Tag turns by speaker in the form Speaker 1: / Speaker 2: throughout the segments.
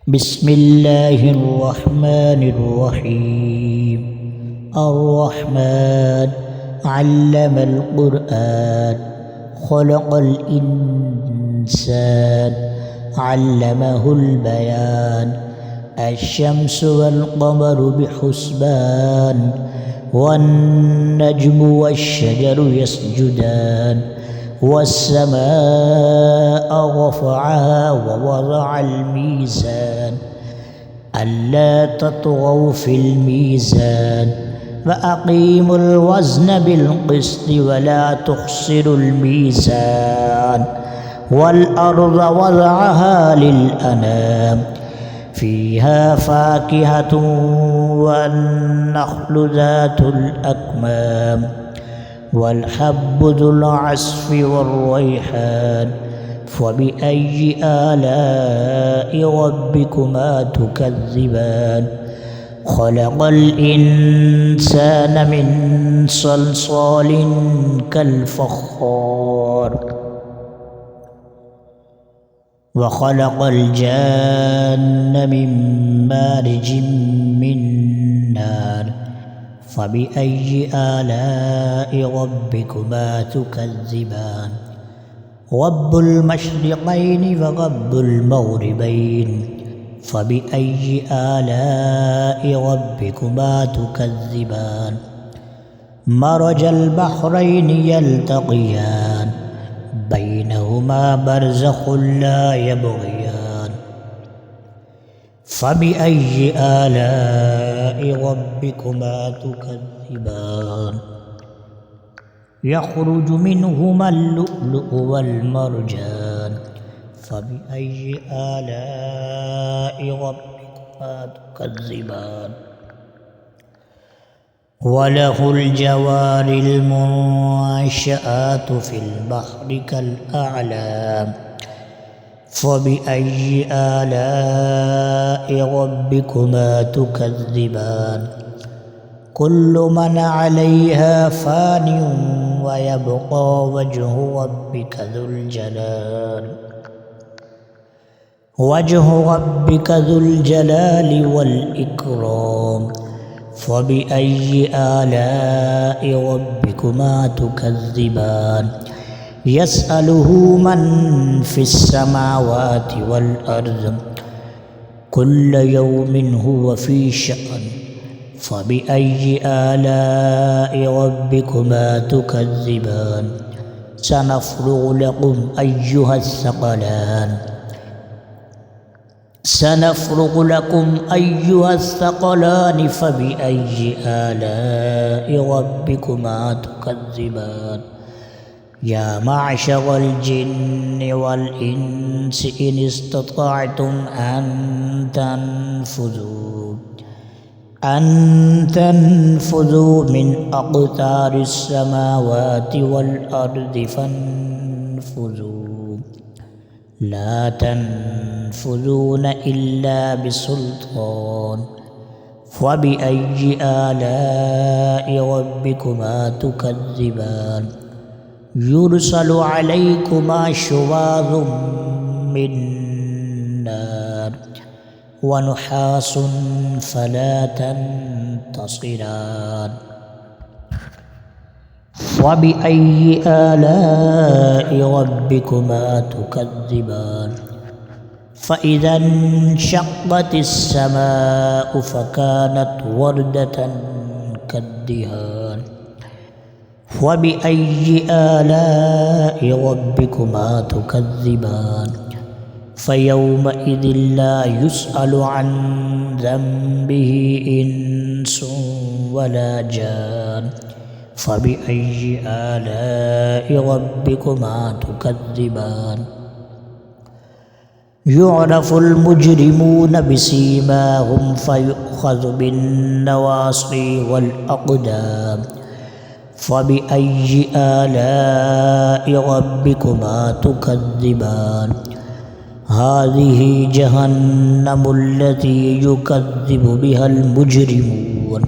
Speaker 1: بسم الله الرحمن الرحيم. الرحمن علم القرآن خلق الإنسان علمه البيان. الشمس والقمر بحسبان والنجم والشجر يسجدان والسماء رفعها ووضع الميزان ألا تطغوا في الميزان وأقيموا الوزن بالقسط ولا تخسروا الميزان والأرض وضعها للأنام فيها فاكهة والنخل ذات الأكمام والحب ذو العصف والريحان فبأي آلاء ربكما تكذبان. خلق الإنسان من صلصال كالفخار وخلق الجان من مارج من نار فبأي آلاء ربكما تكذبان. رب المشرقين ورب المغربين فبأي آلاء ربكما تكذبان. مرج البحرين يلتقيان بينهما برزخ لا يبغيان فبأي آلاء ربكما تكذبان. يخرج منهما اللؤلؤ والمرجان فبأي آلاء ربكما تكذبان. وله الجوار المنشآت في البحر كالأعلام فبأي آلاء ربكما تكذبان. كل من عليها فان ويبقى وجه ربك ذو الجلال والإكرام فبأي آلاء ربكما تكذبان. يسأله من في السماوات والأرض كل يوم هو في شأن فبأي آلاء ربكما تكذبان. سنفرغ لكم أيها الثقلان فبأي آلاء ربكما تكذبان. يا معشر الجن والإنس إن استطعتم أن تنفذوا من أقطار السماوات والأرض فانفذوا لا تنفذون إلا بسلطان فبأي آلاء ربكما تكذبان. يرسل عليكما شواظ من نار ونحاس فلا تنتصران فبأي آلاء ربكما تكذبان. فإذا انشقت السماء فكانت وردة كالدهان فبأي آلاء ربكما تكذبان. فيومئذ لا يسأل عن ذنبه إنس ولا جان فبأي آلاء ربكما تكذبان. يعرف المجرمون بسيماهم فيؤخذ بالنواصي والأقدام فبأي آلاء ربكما تكذبان. هذه جهنم التي يكذب بها المجرمون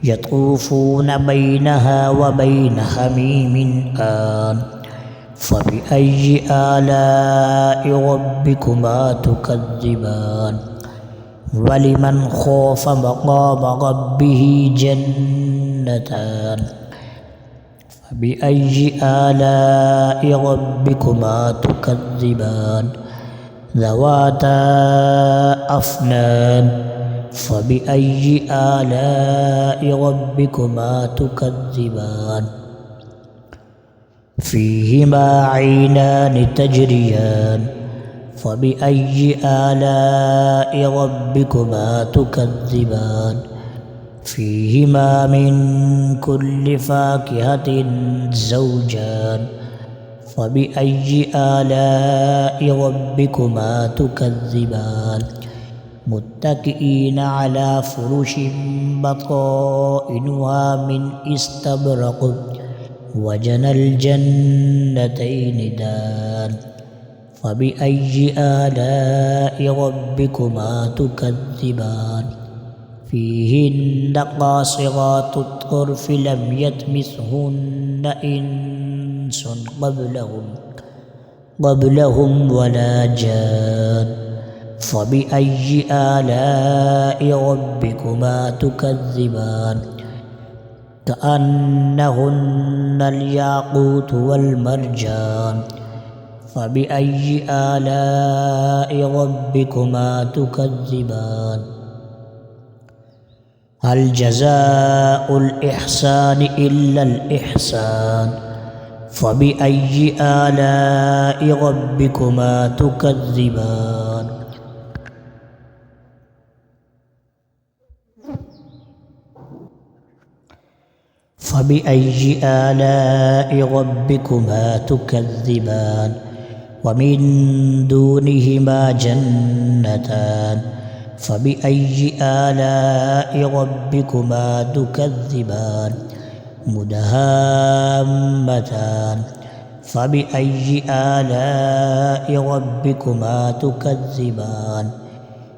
Speaker 1: يطوفون بينها وبين حميم آن فبأي آلاء ربكما تكذبان ولمن خاف مقام ربه جنتان فبأي آلاء ربكما تكذبان ذواتا أفنان فبأي آلاء ربكما تكذبان فيهما عينان تجريان فبأي آلاء ربكما تكذبان فيهما من كل فاكهة زوجان فبأي آلاء ربكما تكذبان متكئين على فرش بطائنها من استبرق وجنى الجنتين دان فبأي آلاء ربكما تكذبان فيهن قاصرات الطرف لم يطمثهن إنس قبلهم ولا جان فبأي آلاء ربكما تكذبان كأنهن الياقوت والمرجان فبأي آلاء ربكما تكذبان هل جزاء الإحسان إلا الإحسان فبأي آلاء ربكما تكذبان فبأي آلاء ربكما تكذبان ومن دونهما جنتان فبأي آلاء ربكما تكذبان مدهامتان فبأي آلاء ربكما تكذبان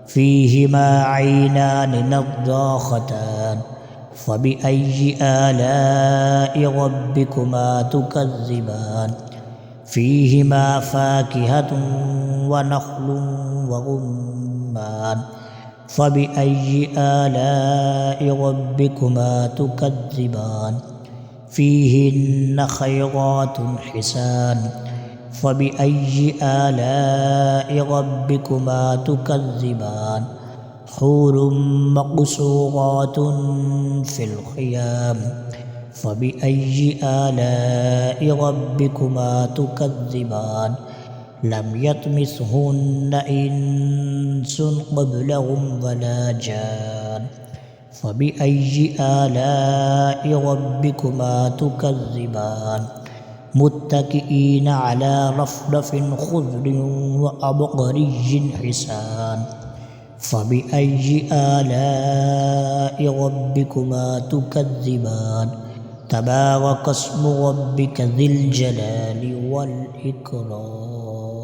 Speaker 1: فيهما عينان نضاختان فبأي آلاء ربكما تكذبان فيهما فاكهة ونخل ورمان فبأي آلاء ربكما تكذبان فيهن خيرات حسان فبأي آلاء ربكما تكذبان حور مقصورات في الخيام فبأي آلاء ربكما تكذبان لم يطمثهن إنس قبلهم ولا جان فبأي آلاء ربكما تكذبان متكئين على رفرف خضر وعبقري حسان فبأي آلاء ربكما تكذبان تبارك اسم ربك ذي الجلال والإكرام.